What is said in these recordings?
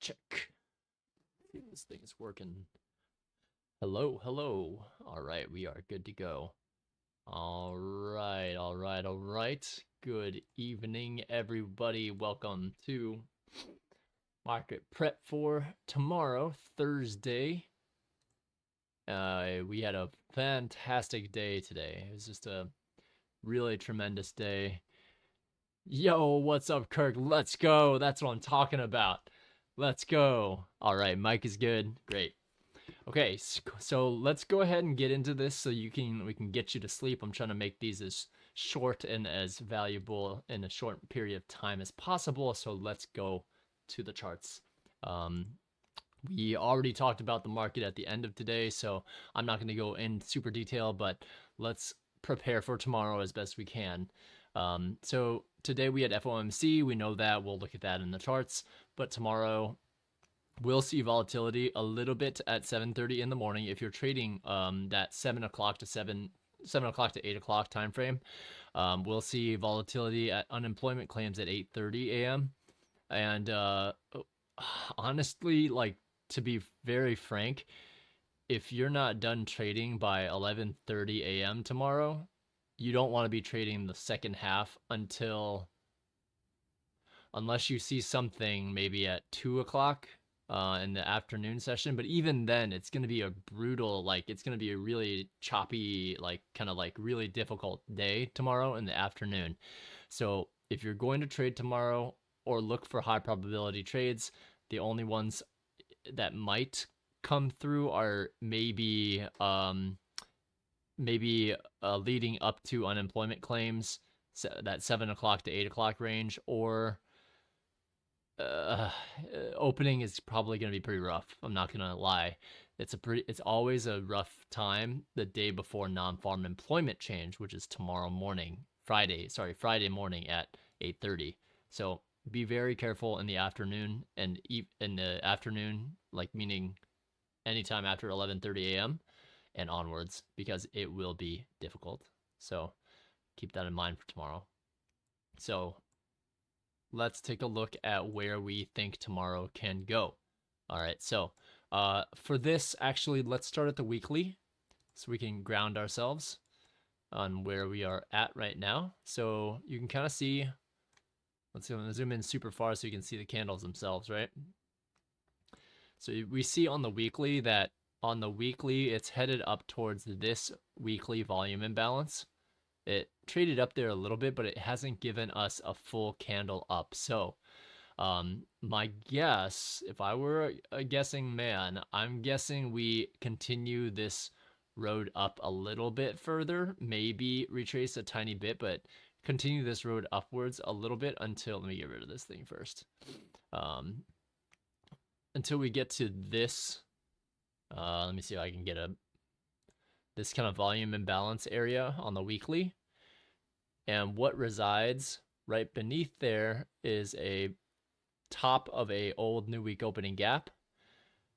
check. See if this thing is working. Hello, hello. All right, we are good to go. All right, all right, all right. Good evening, everybody. Welcome to market prep for tomorrow, Thursday. We had a fantastic day today. It was just a really tremendous day. Yo, what's up, Kirk? Let's go. That's what I'm talking about. Let's go. All right, Mike is good. Great. Okay, so let's go ahead and get into this so we can get you to sleep. I'm trying to make these as short and as valuable in a short period of time as possible. So let's go to the charts. We already talked about the market at the end of today, so I'm not going to go in super detail, but let's prepare for tomorrow as best we can. So today we had FOMC. We know that. We'll look at that in the charts. But tomorrow we'll see volatility a little bit at 7:30 in the morning. If you're trading that 7 o'clock to 8 o'clock time frame, we'll see volatility at unemployment claims at 8:30 a.m. And honestly, like, to be very frank, if you're not done trading by 11:30 a.m. tomorrow, you don't want to be trading the second half unless you see something maybe at 2 o'clock in the afternoon session. But even then, it's going to be a brutal, it's going to be a really choppy, kind of really difficult day tomorrow in the afternoon. So if you're going to trade tomorrow or look for high probability trades, the only ones that might come through are maybe leading up to unemployment claims, so that 7 o'clock to 8 o'clock range, or opening is probably going to be pretty rough. I'm not going to lie. It's always a rough time the day before non-farm employment change, which is tomorrow morning, Friday morning at 8:30. So be very careful in the afternoon, and in the afternoon, meaning anytime after 11:30 a.m. and onwards, because it will be difficult. So keep that in mind for tomorrow. So let's take a look at where we think tomorrow can go. All right, so for this, actually, let's start at the weekly so we can ground ourselves on where we are at right now. So you can kind of see, let's zoom in super far so you can see the candles themselves, right? So we see on the weekly that it's headed up towards this weekly volume imbalance. It traded up there a little bit, but it hasn't given us a full candle up. So my guess, if I were a guessing man, I'm guessing we continue this road up a little bit further, maybe retrace a tiny bit, but continue this road upwards a little bit until, let me get rid of this thing first. Until we get to this, let me see if I can get this kind of volume imbalance area on the weekly. And what resides right beneath there is a top of a old new week opening gap,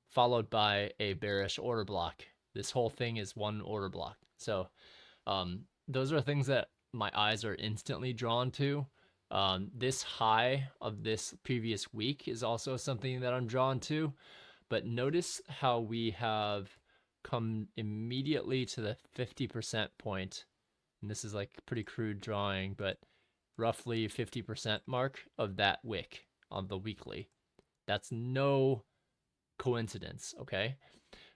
followed by a bearish order block. This whole thing is one order block. So those are things that my eyes are instantly drawn to. This high of this previous week is also something that I'm drawn to. But notice how we have come immediately to the 50% point. And this is like pretty crude drawing, but roughly 50% mark of that wick on the weekly. That's no coincidence, okay?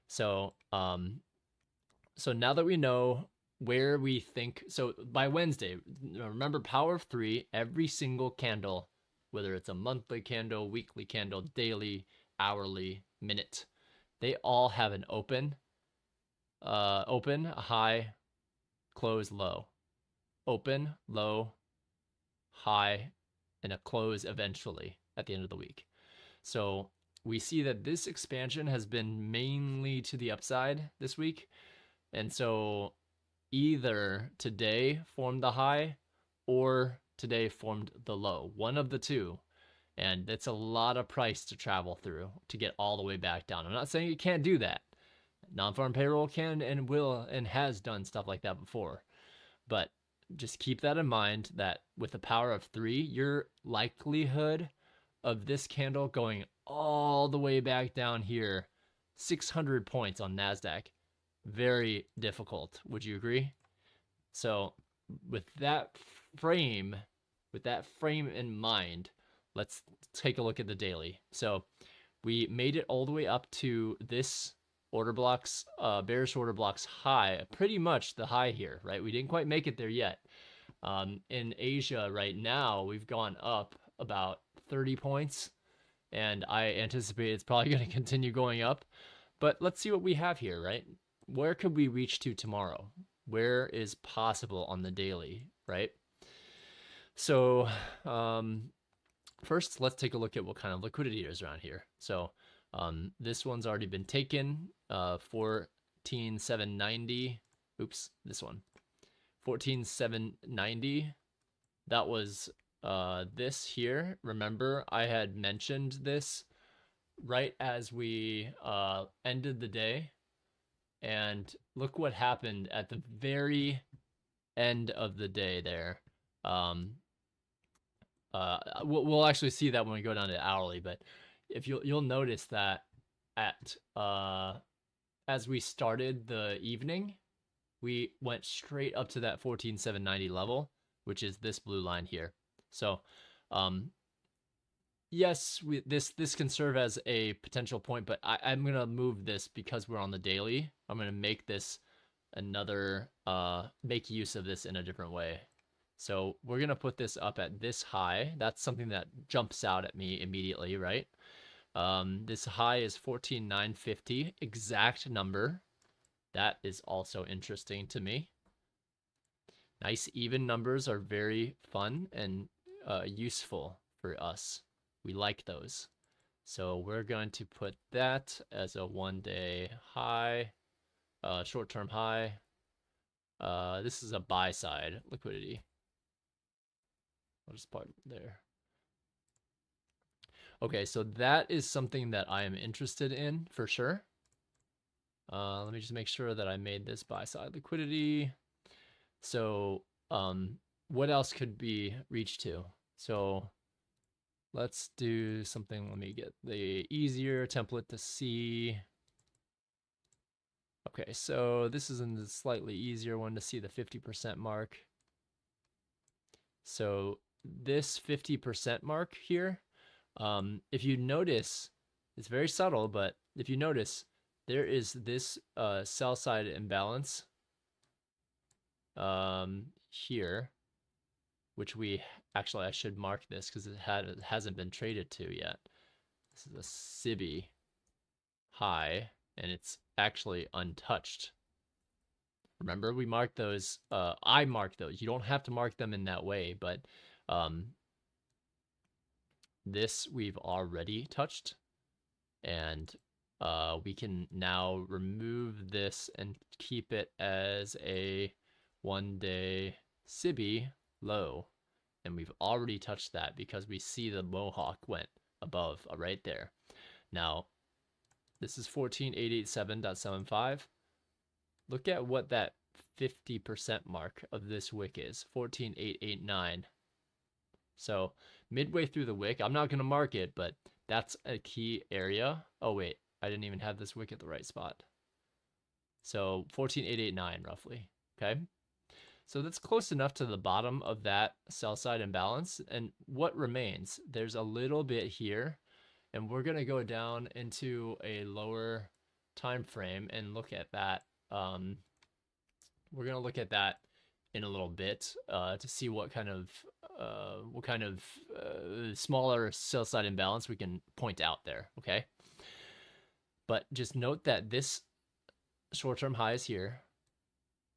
So now that we know where we think, so by Wednesday, remember, power of three, every single candle, whether it's a monthly candle, weekly candle, daily, hourly, minute, they all have an open, high, close, low, open, low, high, and a close eventually at the end of the week. So we see that this expansion has been mainly to the upside this week. And so either today formed the high or today formed the low, one of the two. And it's a lot of price to travel through to get all the way back down. I'm not saying you can't do that. Non-farm payroll can and will and has done stuff like that before. But just keep that in mind, that with the power of three, your likelihood of this candle going all the way back down here, 600 points on NASDAQ. Very difficult. Would you agree? So with that frame in mind, let's take a look at the daily. So we made it all the way up to this order blocks, bearish order blocks high, pretty much the high here, right? We didn't quite make it there yet. In Asia right now, we've gone up about 30 points, and I anticipate it's probably going to continue going up. But let's see what we have here, right? Where could we reach to tomorrow? Where is possible on the daily, right? So first, let's take a look at what kind of liquidity is around here. So this one's already been taken, 14,790. Oops, this one. 14,790. That was this here. Remember, I had mentioned this right as we ended the day. And look what happened at the very end of the day there. We'll actually see that when we go down to hourly, but if you'll notice that at as we started the evening, we went straight up to that 14,790 level, which is this blue line here. So yes, this can serve as a potential point, but I'm gonna move this because we're on the daily. I'm gonna make this another make use of this in a different way. So we're gonna put this up at this high. That's something that jumps out at me immediately, right? This high is 14,950, exact number. That is also interesting to me. Nice even numbers are very fun and useful for us. We like those. So we're going to put that as a one-day high, short-term high. This is a buy side liquidity. I'll just put it there. Okay, so that is something that I am interested in for sure. Let me just make sure that I made this buy side liquidity. So what else could be reached to? So let's do something. Let me get the easier template to see. Okay, so this is in the slightly easier one to see the 50% mark. So this 50% mark here, if you notice, it's very subtle, but if you notice, there is this sell side imbalance here, which we actually, I should mark this because it hasn't been traded to yet. This is a SIBI high, and it's actually untouched. Remember, we marked those. I marked those. You don't have to mark them in that way, but this we've already touched, and we can now remove this and keep it as a one-day SIBI low. And we've already touched that because we see the Mohawk went above right there. Now, this is 14,887.75. Look at what that 50% mark of this wick is, 14,889. So midway through the wick, I'm not going to mark it, but that's a key area. Oh, wait, I didn't even have this wick at the right spot. So 14,889 roughly, okay? So that's close enough to the bottom of that sell side imbalance. And what remains? There's a little bit here, and we're going to go down into a lower time frame and look at that. We're going to look at that in a little bit to see what kind of smaller sell side imbalance we can point out there, okay? But just note that this short-term high is here.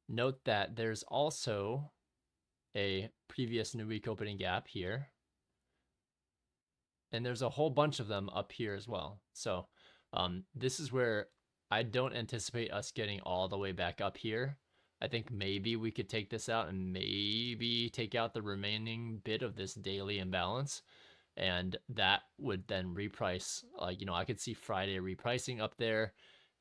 Note that there's also a previous new week opening gap here. And there's a whole bunch of them up here as well. So this is where I don't anticipate us getting all the way back up here. I think maybe we could take this out and maybe take out the remaining bit of this daily imbalance. And that would then reprice, you know, I could see Friday repricing up there,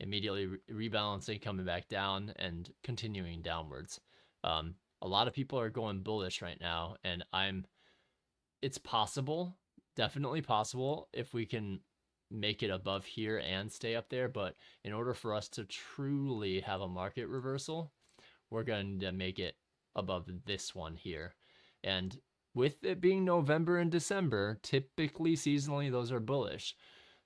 immediately rebalancing, coming back down and continuing downwards. A lot of people are going bullish right now, and it's possible definitely possible if we can make it above here and stay up there. But in order for us to truly have a market reversal, we're going to make it above this one here. And with it being November and December, typically seasonally, those are bullish.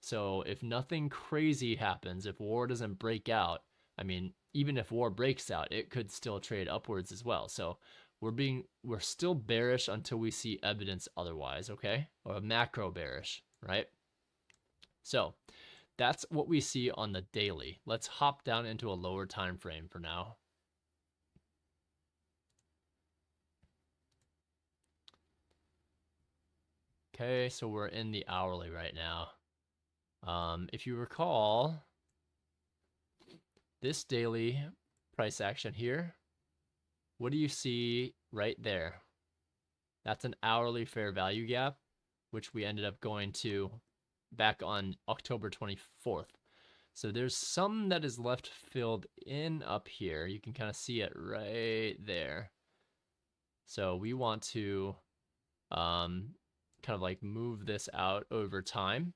So if nothing crazy happens, if war doesn't break out, I mean, even if war breaks out, it could still trade upwards as well. So we're still bearish until we see evidence otherwise, okay? Or a macro bearish, right? So that's what we see on the daily. Let's hop down into a lower time frame for now. Okay, so we're in the hourly right now. If you recall, this daily price action here, what do you see right there? That's an hourly fair value gap, which we ended up going to back on October 24th. So there's some that is left filled in up here. You can kind of see it right there. So we want to kind of like move this out over time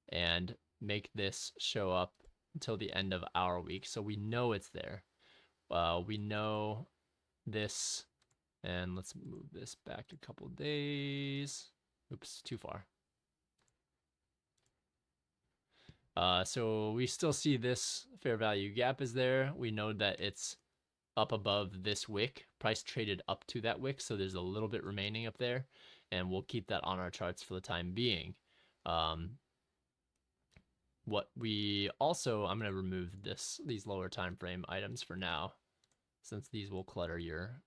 and make this show up until the end of our week. So we know it's there. We know this, and let's move this back a couple days. Oops, too far. So we still see this fair value gap is there. We know that it's up above this wick. Price traded up to that wick, so there's a little bit remaining up there, and we'll keep that on our charts for the time being. What we also, I'm going to remove these lower time frame items for now, since these will clutter your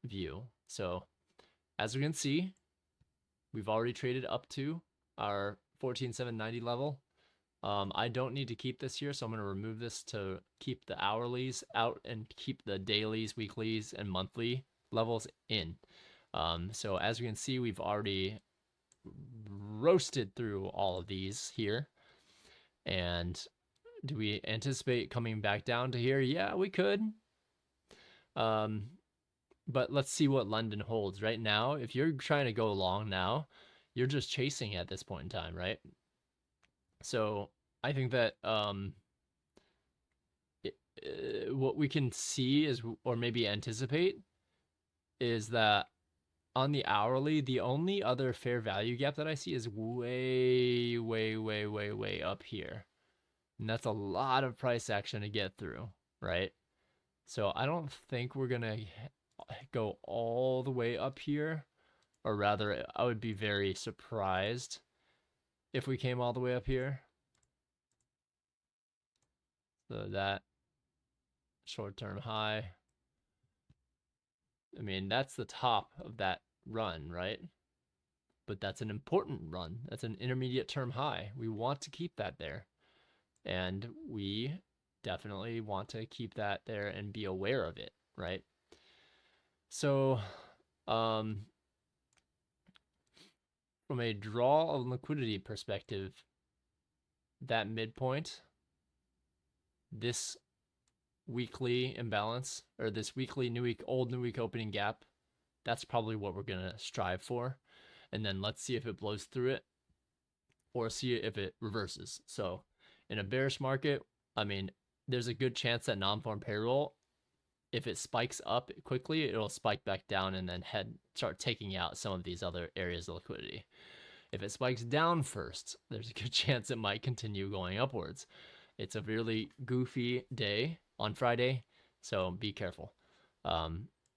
view. So as we can see, we've already traded up to our 14,790 level. I don't need to keep this here, so I'm going to remove this to keep the hourlies out and keep the dailies, weeklies, and monthly levels in. So as we can see, we've already roasted through all of these here. And do we anticipate coming back down to here? Yeah, we could. But let's see what London holds right now. If you're trying to go long now, you're just chasing at this point in time, right? So I think that what we can see is, or maybe anticipate, is that on the hourly, the only other fair value gap that I see is way up here. And that's a lot of price action to get through, right? So I don't think we're going to go all the way up here. Or rather, I would be very surprised if we came all the way up here. So that short-term high, I mean, that's the top of that run, right? But that's an important run. That's an intermediate term high. We want to keep that there. And we definitely want to keep that there and be aware of it, right? So, from a draw of liquidity perspective, that midpoint, this weekly imbalance, or this weekly new week, old new week opening gap, that's probably what we're going to strive for. And then let's see if it blows through it or see if it reverses. So in a bearish market, I mean, there's a good chance that non-farm payroll, if it spikes up quickly, it'll spike back down and then start taking out some of these other areas of liquidity. If it spikes down first, there's a good chance it might continue going upwards. It's a really goofy day on Friday, so be careful.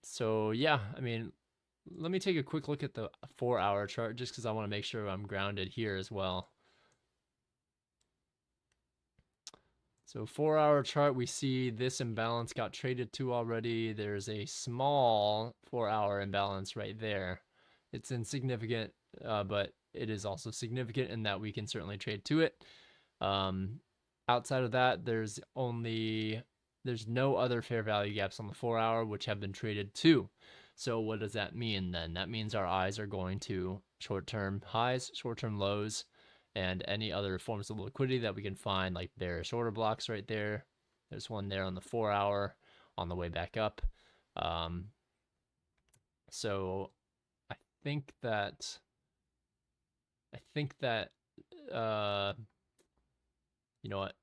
So yeah, I mean, let me take a quick look at the 4-hour chart just because I want to make sure I'm grounded here as well. So 4-hour chart, we see this imbalance got traded to already. There's a small 4-hour imbalance right there. It's insignificant, but it is also significant in that we can certainly trade to it. Outside of that, there's no other fair value gaps on the 4-hour which have been traded to. So what does that mean then? That means our eyes are going to short-term highs, short-term lows, and any other forms of liquidity that we can find, like bearish order blocks right there. There's one there on the 4-hour on the way back up. So I think that uh you know what?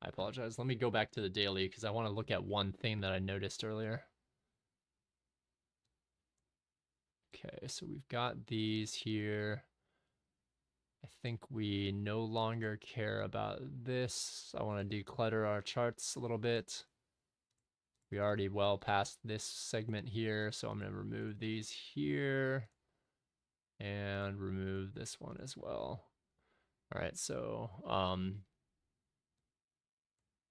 I apologize. Let me go back to the daily because I want to look at one thing that I noticed earlier. Okay, so we've got these here. I think we no longer care about this. I want to declutter our charts a little bit. We already well past this segment here, so I'm going to remove these here and remove this one as well. All right, so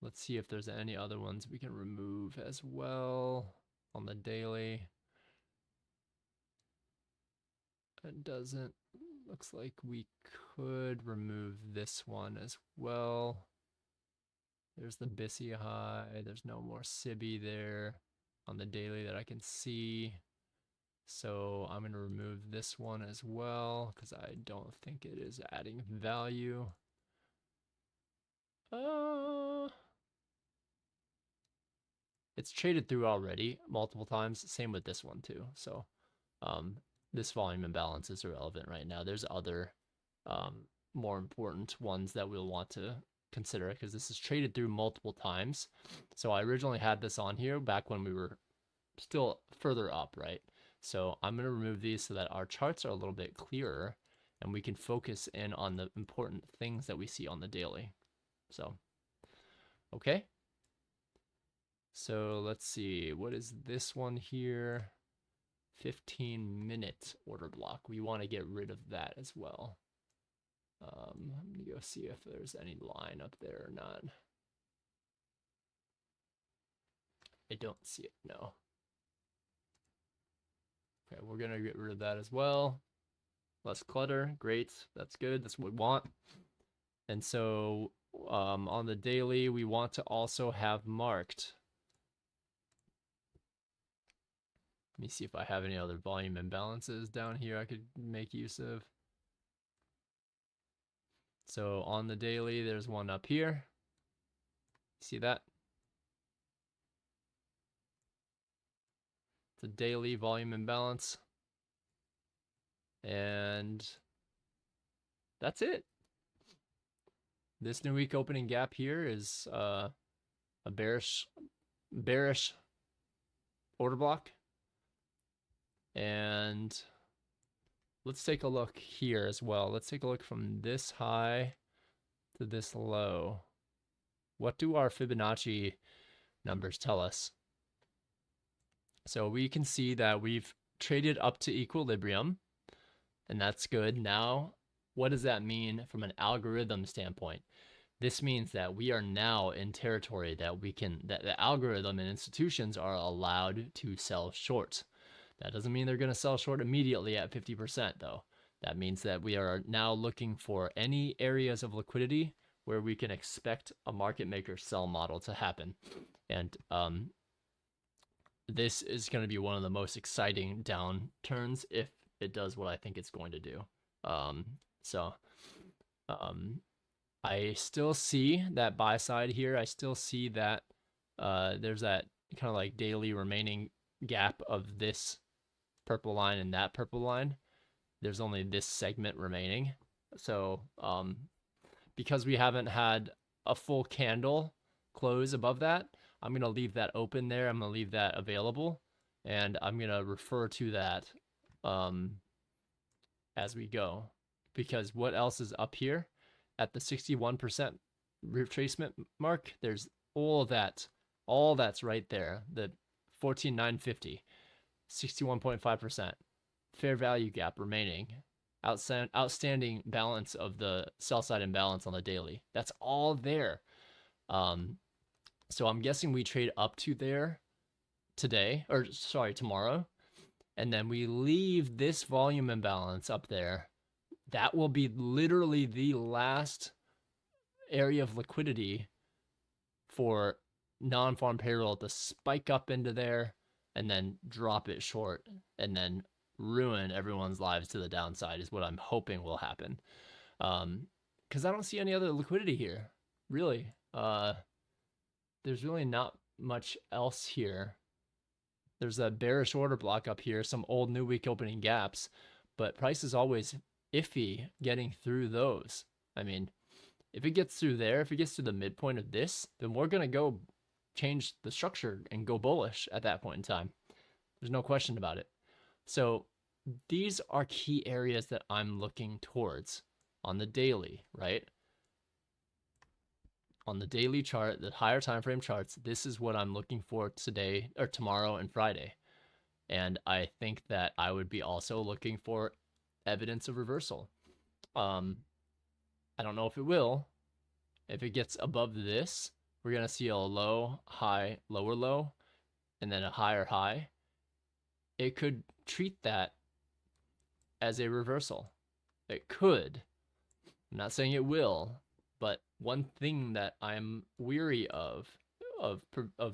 let's see if there's any other ones we can remove as well on the daily. It doesn't. Looks like we could remove this one as well. There's the Bissy high. There's no more Sibby there on the daily that I can see. So I'm going to remove this one as well because I don't think it is adding value. It's traded through already multiple times. Same with this one too. So this volume imbalance is irrelevant right now. There's other more important ones that we'll want to consider because this is traded through multiple times. So I originally had this on here back when we were still further up, right? So I'm going to remove these so that our charts are a little bit clearer and we can focus in on the important things that we see on the daily. So, okay. So let's see, what is this one here? 15-minute order block. We want to get rid of that as well. I'm going to go see if there's any line up there or not. I don't see it, no. Okay, we're going to get rid of that as well. Less clutter, great, that's good, that's what we want. And so on the daily, we want to also have marked. Let me see if I have any other volume imbalances down here I could make use of. So on the daily, there's one up here. See that? It's a daily volume imbalance. And that's it. This new week opening gap here is a bearish order block. And let's take a look here as well. Let's take a look from this high to this low. What do our Fibonacci numbers tell us? So we can see that we've traded up to equilibrium, and that's good. Now, what does that mean from an algorithm standpoint? This means that we are now in territory that the algorithm and institutions are allowed to sell short. That doesn't mean they're going to sell short immediately at 50%, though. That means that we are now looking for any areas of liquidity where we can expect a market maker sell model to happen. And this is going to be one of the most exciting downturns if it does what I think it's going to do. I still see that buy side here. I still see that there's that kind of like daily remaining gap of this purple line and that purple line. There's only this segment remaining. So because we haven't had a full candle close above that, I'm going to leave that open there. I'm going to leave that available, and I'm going to refer to that as we go, because what else is up here at the 61% retracement mark? There's all that's right there. The 14,950, 61.5%, fair value gap remaining, outstanding balance of the sell side imbalance on the daily. That's all there. So I'm guessing we trade up to there today, or sorry, tomorrow, and then we leave this volume imbalance up there. That will be literally the last area of liquidity for non-farm payroll to spike up into there and then drop it short and then ruin everyone's lives to the downside is what I'm hoping will happen. Because I don't see any other liquidity here, really. There's really not much else here There's a bearish order block up here, some old new week opening gaps, but price is always iffy getting through those. I mean, if it gets through there, if it gets to the midpoint of this, then we're going to go change the structure and go bullish at that point in time. There's no question about it. So these are key areas that I'm looking towards on the daily, right? On the daily chart, the higher time frame charts, this is what I'm looking for today or tomorrow and Friday. And I think that I would be also looking for evidence of reversal. I don't know if it will. If it gets above this, we're going to see a low, high, lower low, and then a higher high. It could treat that as a reversal. It could. I'm not saying it will, but one thing that I'm weary of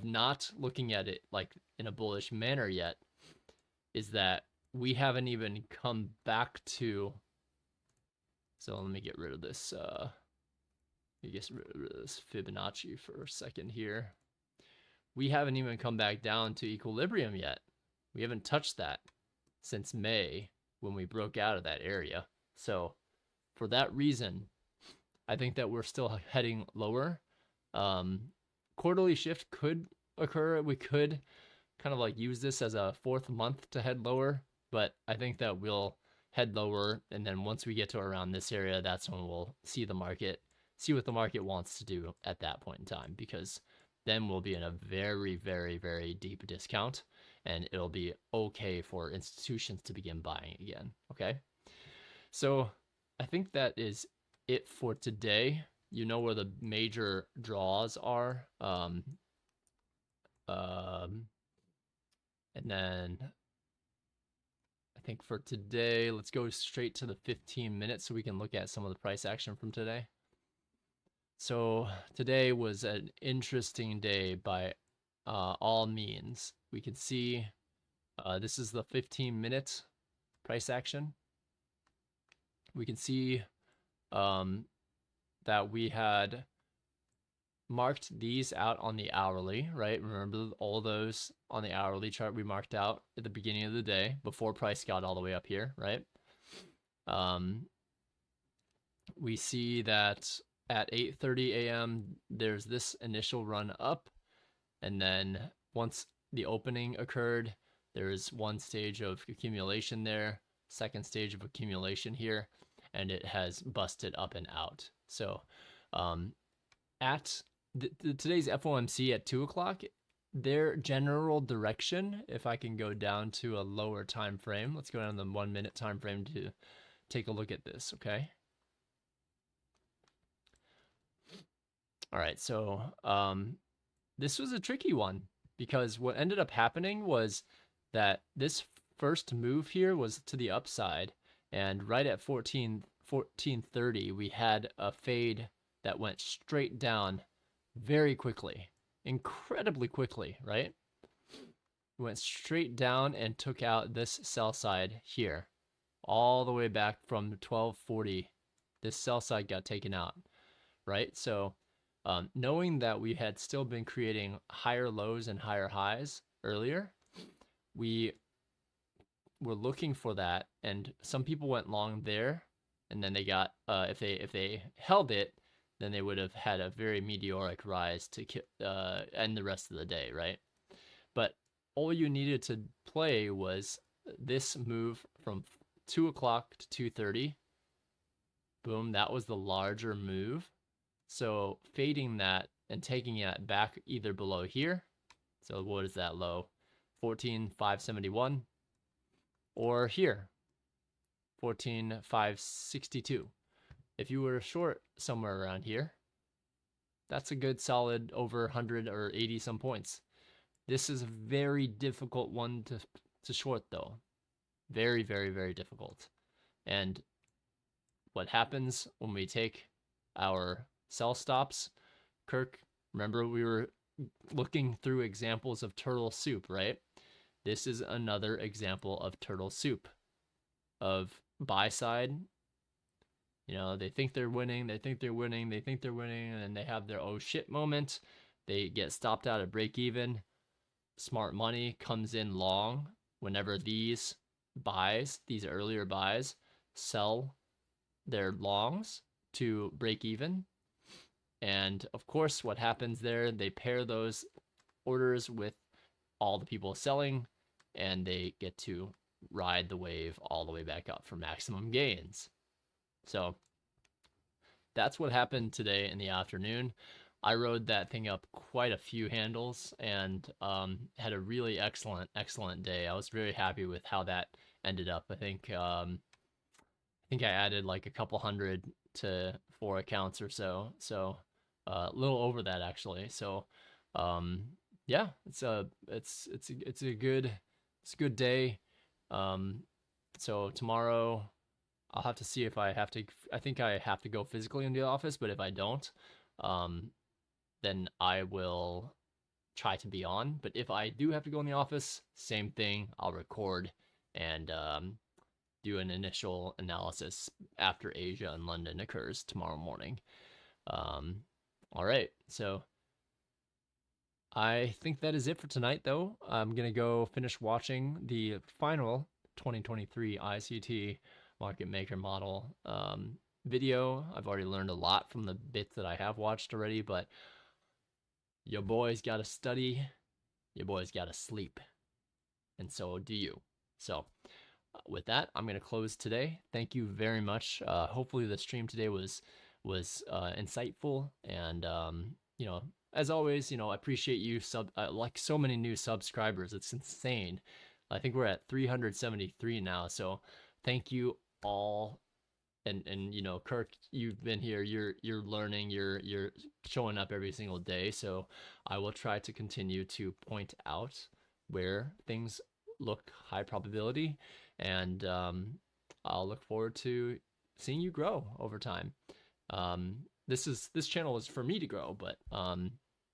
not looking at it like in a bullish manner yet is that we haven't even come back to. So let me get rid of this. Get rid of this Fibonacci for a second here. We haven't even come back down to equilibrium yet. We haven't touched that since May when we broke out of that area. So for that reason, I think that we're still heading lower. Quarterly shift could occur. We could kind of like use this as a fourth month to head lower, but I think that we'll head lower, and then once we get to around this area, that's when we'll see the market, see what the market wants to do at that point in time, because then we'll be in a very, very, very deep discount, and it'll be okay for institutions to begin buying again. Okay, so I think that is it for today. You know where the major draws are, and then I think for today, let's go straight to the 15 minutes so we can look at some of the price action from today. So today was an interesting day by all means. We can see this is the 15-minute price action. We can see that we had marked these out on the hourly, right? Remember all those on the hourly chart we marked out at the beginning of the day before price got all the way up here, right? We see that at 8:30 a.m. there's this initial run up, and then once the opening occurred, there's one stage of accumulation there, second stage of accumulation here, and it has busted up and out. So at today's FOMC at 2 o'clock, their general direction, if I can go down to a lower time frame, let's go down to the 1 minute time frame to take a look at this, okay? All right, so this was a tricky one, because what ended up happening was that this first move here was to the upside, and right at 14:30 we had a fade that went straight down very quickly, incredibly quickly, right? It went straight down and took out this sell side here, all the way back from 1240. This sell side got taken out, right? So knowing that we had still been creating higher lows and higher highs earlier, we were looking for that, and some people went long there, and then they got if they held it, then they would have had a very meteoric rise to end the rest of the day, right? But all you needed to play was this move from 2 o'clock to 2:30. Boom, that was the larger move. So fading that and taking it back either below here. So what is that low? 14,571. Or here, 14,562. If you were short somewhere around here, that's a good solid over 100 or 80 some points. This is a very difficult one to short though. Very, very, very difficult. And what happens when we take our sell stops, Kirk, remember we were looking through examples of turtle soup, right? This is another example of turtle soup, of buy side. You know, they think they're winning, they think they're winning, they think they're winning, and then they have their oh shit moment. They get stopped out at break even. smart money comes in long whenever these earlier buys, sell their longs to break even. And of course, what happens there, they pair those orders with all the people selling, and they get to ride the wave all the way back up for maximum gains. So that's what happened today in the afternoon. I rode that thing up quite a few handles and had a really excellent day. I was very happy with how that ended up. I think I added like a couple hundred to 4 accounts or so. So a little over that actually. So yeah, it's a good day. So tomorrow I'll have to see if I have to. I think I have to go physically in the office, but if I don't, then I will try to be on. But if I do have to go in the office, same thing. I'll record and do an initial analysis after Asia and London occurs tomorrow morning. All right, so I think that is it for tonight, though. I'm gonna go finish watching the final 2023 ICT market maker model video. I've already learned a lot from the bits that I have watched already, but your boy's got to study, your boy's got to sleep, and so do you. So with that, I'm going to close today. Thank you very much. Hopefully the stream today was insightful, and you know, as always, you know, I appreciate you like so many new subscribers. It's insane. I think we're at 373 now, so thank you all. And you know, Kirk, you've been here, you're learning, you're showing up every single day, so I will try to continue to point out where things look high probability, and I'll look forward to seeing you grow over time. This channel is for me to grow, but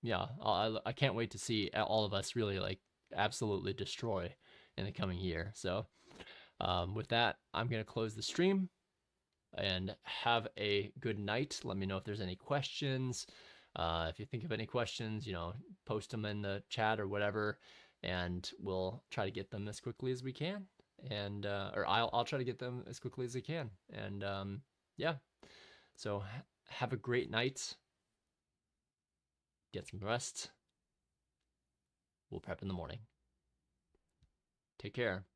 yeah, I can't wait to see all of us really like absolutely destroy in the coming year. So with that, I'm gonna close the stream and have a good night. Let me know if there's any questions. If you think of any questions, you know, post them in the chat or whatever, and we'll try to get them as quickly as we can. And or I'll try to get them as quickly as I can. And yeah, so have a great night. Get some rest. We'll prep in the morning. Take care.